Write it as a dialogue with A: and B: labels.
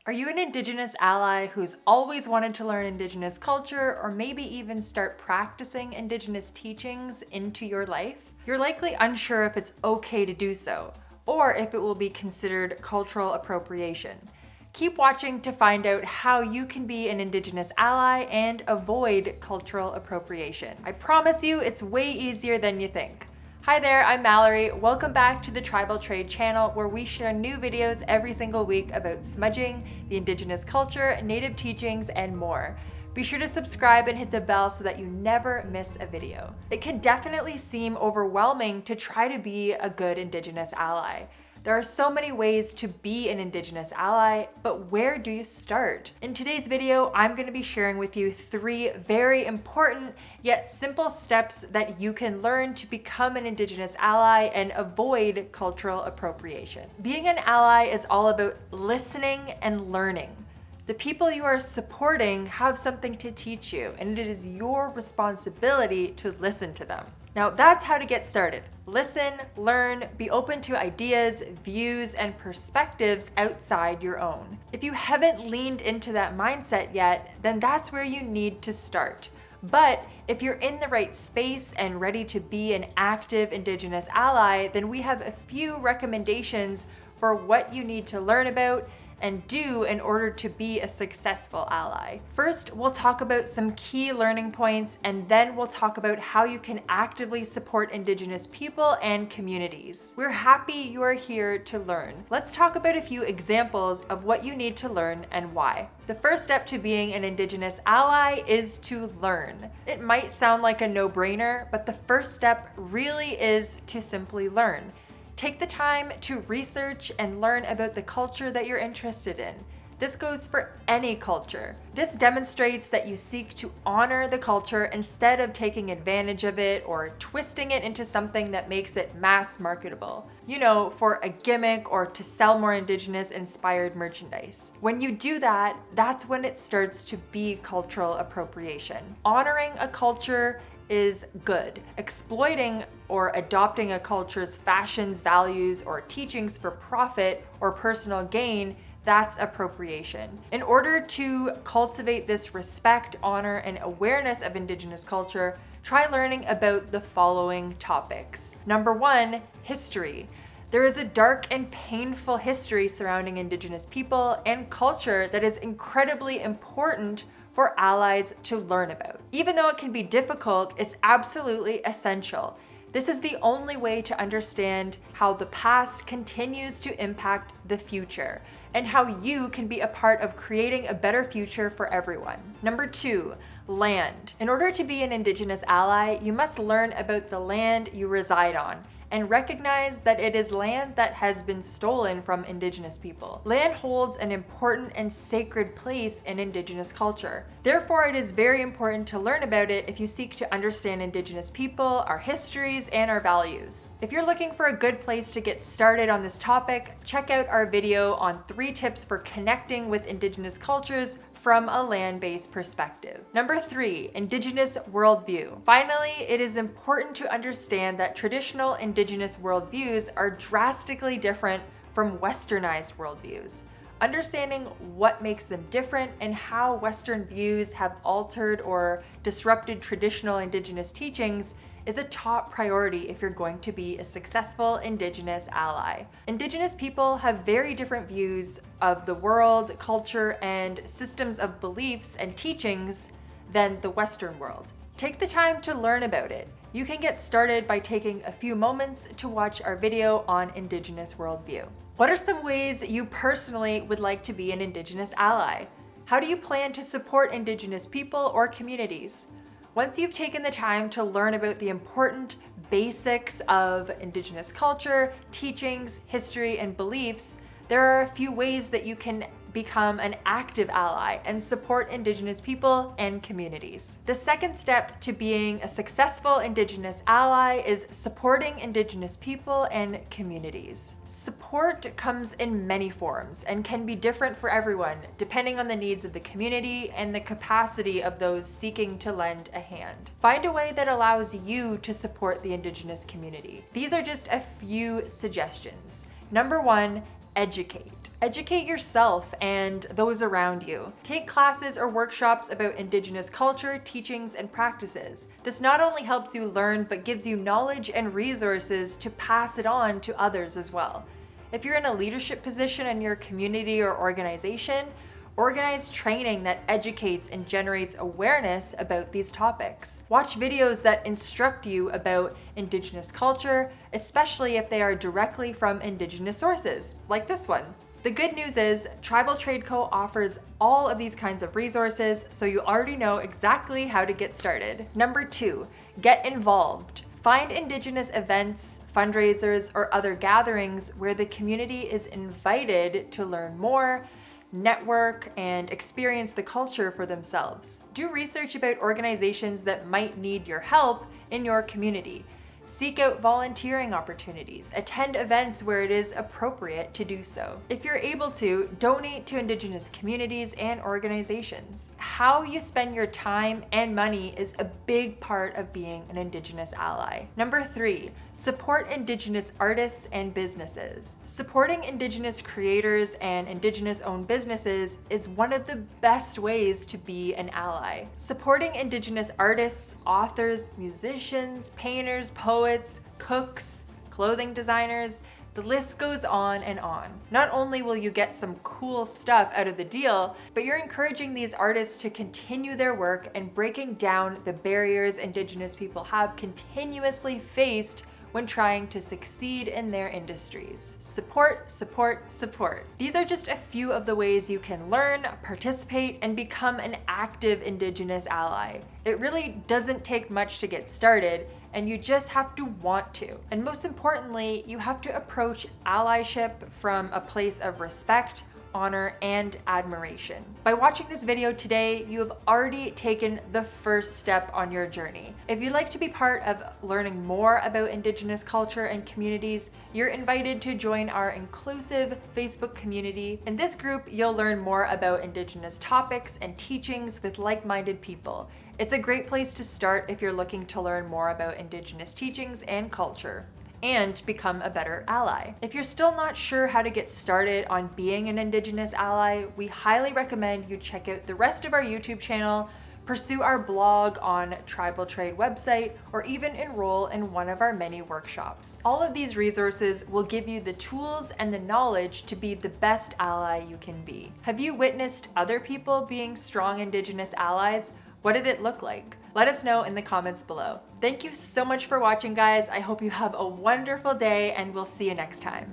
A: Are you an Indigenous ally who's always wanted to learn Indigenous culture or maybe even start practicing Indigenous teachings into your life? You're likely unsure if it's okay to do so, or if it will be considered cultural appropriation. Keep watching to find out how you can be an Indigenous ally and avoid cultural appropriation. I promise you, it's way easier than you think. Hi there, I'm Mallory. Welcome back to the Tribal Trade channel, where we share new videos every single week about smudging, the Indigenous culture, Native teachings, and more. Be sure to subscribe and hit the bell so that you never miss a video. It can definitely seem overwhelming to try to be a good Indigenous ally. There are so many ways to be an Indigenous ally, but where do you start? In today's video, I'm going to be sharing with you 3 very important yet simple steps that you can learn to become an Indigenous ally and avoid cultural appropriation. Being an ally is all about listening and learning. The people you are supporting have something to teach you, and it is your responsibility to listen to them. Now, that's how to get started. Listen, learn, be open to ideas, views, and perspectives outside your own. If you haven't leaned into that mindset yet, then that's where you need to start. But if you're in the right space and ready to be an active Indigenous ally, then we have a few recommendations for what you need to learn about and do in order to be a successful ally. First, we'll talk about some key learning points, and then we'll talk about how you can actively support Indigenous people and communities. We're happy you are here to learn. Let's talk about a few examples of what you need to learn and why. The first step to being an Indigenous ally is to learn. It might sound like a no-brainer, but the first step really is to simply learn. Take the time to research and learn about the culture that you're interested in. This goes for any culture. This demonstrates that you seek to honor the culture instead of taking advantage of it or twisting it into something that makes it mass marketable. You know, for a gimmick or to sell more Indigenous inspired merchandise. When you do that, that's when it starts to be cultural appropriation. Honoring a culture is good. Exploiting or adopting a culture's fashions, values, or teachings for profit or personal gain, that's appropriation. In order to cultivate this respect, honor, and awareness of Indigenous culture, try learning about the following topics. Number 1, history. There is a dark and painful history surrounding Indigenous people and culture that is incredibly important for allies to learn about. Even though it can be difficult, it's absolutely essential. This is the only way to understand how the past continues to impact the future and how you can be a part of creating a better future for everyone. Number 2, land. In order to be an Indigenous ally, you must learn about the land you reside on and recognize that it is land that has been stolen from Indigenous people. Land holds an important and sacred place in Indigenous culture. Therefore, it is very important to learn about it if you seek to understand Indigenous people, our histories, and our values. If you're looking for a good place to get started on this topic, check out our video on 3 tips for connecting with Indigenous cultures from a land-based perspective. Number 3, Indigenous worldview. Finally, it is important to understand that traditional Indigenous worldviews are drastically different from westernized worldviews. Understanding what makes them different and how Western views have altered or disrupted traditional Indigenous teachings is a top priority if you're going to be a successful Indigenous ally. Indigenous people have very different views of the world, culture, and systems of beliefs and teachings than the Western world. Take the time to learn about it. You can get started by taking a few moments to watch our video on Indigenous worldview. What are some ways you personally would like to be an Indigenous ally? How do you plan to support Indigenous people or communities? Once you've taken the time to learn about the important basics of Indigenous culture, teachings, history, and beliefs, there are a few ways that you can become an active ally and support Indigenous people and communities. The second step to being a successful Indigenous ally is supporting Indigenous people and communities. Support comes in many forms and can be different for everyone, depending on the needs of the community and the capacity of those seeking to lend a hand. Find a way that allows you to support the Indigenous community. These are just a few suggestions. Number 1, educate. Educate yourself and those around you. Take classes or workshops about Indigenous culture, teachings, and practices. This not only helps you learn, but gives you knowledge and resources to pass it on to others as well. If you're in a leadership position in your community or organization, organize training that educates and generates awareness about these topics. Watch videos that instruct you about Indigenous culture, especially if they are directly from Indigenous sources, like this one. The good news is Tribal Trade Co. offers all of these kinds of resources, so you already know exactly how to get started. Number 2, get involved. Find Indigenous events, fundraisers, or other gatherings where the community is invited to learn more, network, and experience the culture for themselves. Do research about organizations that might need your help in your community. Seek out volunteering opportunities. Attend events where it is appropriate to do so. If you're able to, donate to Indigenous communities and organizations. How you spend your time and money is a big part of being an Indigenous ally. Number 3, support Indigenous artists and businesses. Supporting Indigenous creators and Indigenous-owned businesses is one of the best ways to be an ally. Supporting Indigenous artists, authors, musicians, painters, poets, cooks, clothing designers, the list goes on and on. Not only will you get some cool stuff out of the deal, but you're encouraging these artists to continue their work and breaking down the barriers Indigenous people have continuously faced when trying to succeed in their industries. Support, support, support. These are just a few of the ways you can learn, participate, and become an active Indigenous ally. It really doesn't take much to get started, and you just have to want to. And most importantly, you have to approach allyship from a place of respect, honor, and admiration. By watching this video today, you have already taken the first step on your journey. If you'd like to be part of learning more about Indigenous culture and communities, you're invited to join our inclusive Facebook community. In this group, you'll learn more about Indigenous topics and teachings with like-minded people. It's a great place to start if you're looking to learn more about Indigenous teachings and culture, and become a better ally. If you're still not sure how to get started on being an Indigenous ally, we highly recommend you check out the rest of our YouTube channel, pursue our blog on Tribal Trade website, or even enroll in one of our many workshops. All of these resources will give you the tools and the knowledge to be the best ally you can be. Have you witnessed other people being strong Indigenous allies? What did it look like? Let us know in the comments below. Thank you so much for watching, guys. I hope you have a wonderful day, and we'll see you next time.